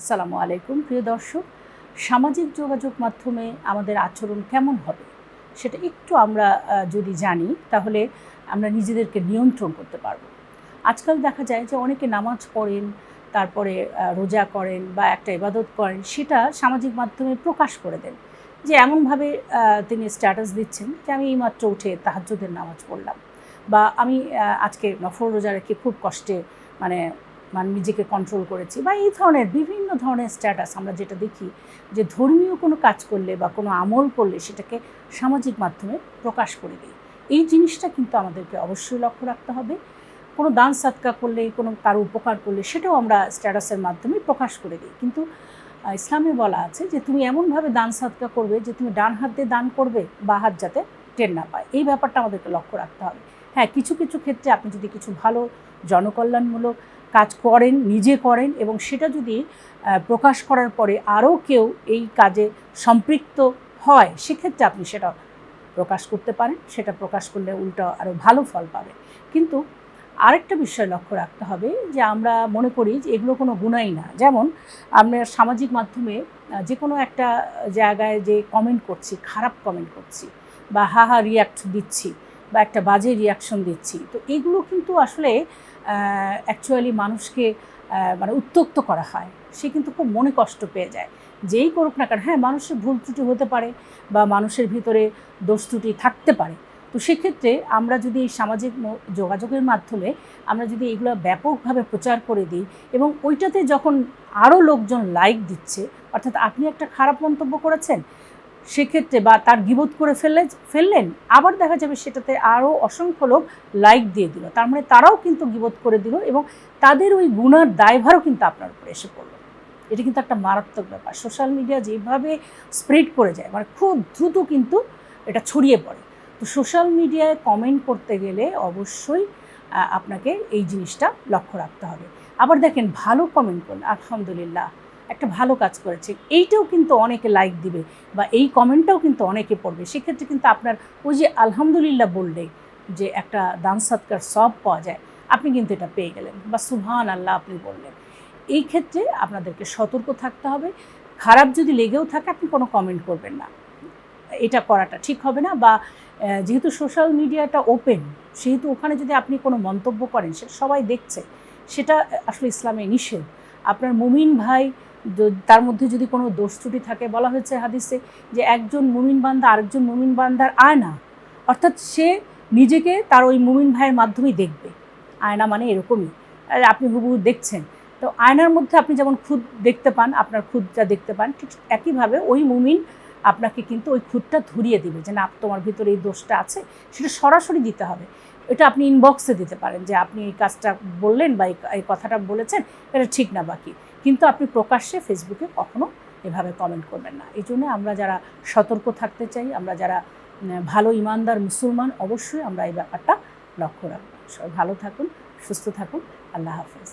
আসসালামু আলাইকুম প্রিয় দর্শক। সামাজিক যোগাযোগ মাধ্যমে আমাদের আচরণ কেমন হবে সেটা একটু আমরা যদি জানি তাহলে আমরা নিজেদেরকে নিয়ন্ত্রণ করতে পারবো। আজকাল দেখা যায় যে অনেকে নামাজ পড়েন, তারপরে রোজা করেন বা একটা ইবাদত করেন, সেটা সামাজিক মাধ্যমে প্রকাশ করে দেন। যে এমনভাবে তিনি স্ট্যাটাস দিচ্ছেন যে আমি এইমাত্র উঠে তাহাজ্জুদের নামাজ পড়লাম, বা আমি আজকে নফল রোজা রেখে খুব কষ্টে মানে মানে নিজেকে কন্ট্রোল করেছি, বা এই ধরনের বিভিন্ন ধরনের স্ট্যাটাস আমরা যেটা দেখি যে ধর্মীয় কোনো কাজ করলে বা কোনো আমল করলে সেটাকে সামাজিক মাধ্যমে প্রকাশ করে দিই। এই জিনিসটা কিন্তু আমাদেরকে অবশ্যই লক্ষ্য রাখতে হবে। কোনো দান সাদকা করলে, কোনো কারো উপকার করলে সেটাও আমরা স্ট্যাটাসের মাধ্যমে প্রকাশ করে দিই। কিন্তু ইসলামে বলা আছে যে তুমি এমনভাবে দান সাদকা করবে যে তুমি ডান হাত দিয়ে দান করবে, বা হাত যাতে টের না পায়। এই ব্যাপারটা আমাদেরকে লক্ষ্য রাখতে হবে। হ্যাঁ, কিছু কিছু ক্ষেত্রে আপনি যদি কিছু ভালো জনকল্যাণমূলক কাজ করেন, নিজে করেন, এবং সেটা যদি প্রকাশ করার পরে আরও কেউ এই কাজে সম্পৃক্ত হয়, সেক্ষেত্রে আপনি সেটা প্রকাশ করতে পারেন। সেটা প্রকাশ করলে উল্টো আরও ভালো ফল পাবে। কিন্তু আরেকটা বিষয় লক্ষ্য রাখতে হবে যে আমরা মনে করি যে এগুলো কোনো গুনাই না। যেমন আমরা সামাজিক মাধ্যমে যে কোনো একটা জায়গায় যে কমেন্ট করছি, খারাপ কমেন্ট করছি, বা হা হা রিয়াক্ট দিচ্ছি, বা একটা বাজে রিয়াকশন দিচ্ছি, তো এগুলো কিন্তু আসলে অ্যাকচুয়ালি মানুষকে মানে উত্ত্যক্ত করা হয়। সে কিন্তু খুব মনে কষ্ট পেয়ে যায়। যেই করুক না কেন, হ্যাঁ, মানুষের ভুল ত্রুটি হতে পারে বা মানুষের ভিতরে দোষ ত্রুটি থাকতে পারে। তো সেক্ষেত্রে আমরা যদি এই সামাজিক যোগাযোগের মাধ্যমে আমরা যদি এগুলো ব্যাপকভাবে প্রচার করে দিই, এবং ওইটাতে যখন আরও লোকজন লাইক দিচ্ছে, অর্থাৎ আপনি একটা খারাপ মন্তব্য করেছেন, সেক্ষেত্রে বা তার গীবত করে ফেললেন, আবার দেখা যাবে সেটাতে আরও অসংখ্য লোক লাইক দিয়ে দিল, তার মানে তারাও কিন্তু গীবত করে দিল, এবং তাদের ওই গুনার দায়ভারও কিন্তু আপনার উপরে এসে পড়লো। এটা কিন্তু একটা মারাত্মক ব্যাপার। সোশ্যাল মিডিয়া যেভাবে স্প্রেড করে যায়, মানে খুব দ্রুত কিন্তু এটা ছড়িয়ে পড়ে। তো সোশ্যাল মিডিয়ায় কমেন্ট করতে গেলে অবশ্যই আপনাকে এই জিনিসটা লক্ষ্য রাখতে হবে। আবার দেখেন, ভালো কমেন্ট করলে আলহামদুলিল্লাহ, একটা ভালো কাজ করেছে, এইটাও কিন্তু অনেকে লাইক দিবে, বা এই কমেন্টটাও কিন্তু অনেকে পড়বে। সেক্ষেত্রে কিন্তু আপনার ওই যে আলহামদুলিল্লাহ বললে যে একটা দান সৎকার সব পাওয়া যায়, আপনি কিন্তু এটা পেয়ে গেলেন, বা সুবহান আল্লাহ আপনি বললেন। এই ক্ষেত্রে আপনাদেরকে সতর্ক থাকতে হবে। খারাপ যদি লেগেও থাকে, আপনি কোনো কমেন্ট করবেন না, এটা করাটা ঠিক হবে না। বা যেহেতু সোশ্যাল মিডিয়াটা ওপেন, সেহেতু ওখানে যদি আপনি কোনো মন্তব্য করেন, সেটা সবাই দেখছে, সেটা আসলে ইসলামে নিষেধ। আপনার মুমিন ভাই, তার মধ্যে যদি কোনো দোষ ত্রুটি থাকে, বলা হয়েছে হাদিসে যে একজন মুমিন বান্দা আরেকজন মুমিন বান্দার আয়না, অর্থাৎ সে নিজেকে তার ওই মুমিন ভাইয়ের মাধ্যমেই দেখবে। আয়না মানে এরকমই, আপনি হুবহু দেখছেন। তো আয়নার মধ্যে আপনি যেমন খুদ দেখতে পান, আপনার খুদটা দেখতে পান, ঠিক একইভাবে ওই মুমিন আপনাকে কিন্তু ওই খুদটা ধরিয়ে দিবে যে না, তোমার ভিতরে এই দোষটা আছে। সেটা সরাসরি দিতে হবে। এটা আপনি ইনবক্সে দিতে পারেন যে আপনি এই কাজটা বললেন বা এই কথাটা বলেছেন, এটা ঠিক না বাকি, কিন্তু আপনি প্রকাশ্যে ফেসবুকে কখনো এভাবে কমেন্ট করবেন না। এই জন্য আমরা যারা সতর্ক থাকতে চাই, আমরা যারা ভালো ইমানদার মুসলমান, অবশ্যই আমরা এই ব্যাপারটা লক্ষ্য রাখবো। সবাই ভালো থাকুন, সুস্থ থাকুন। আল্লাহ হাফেজ।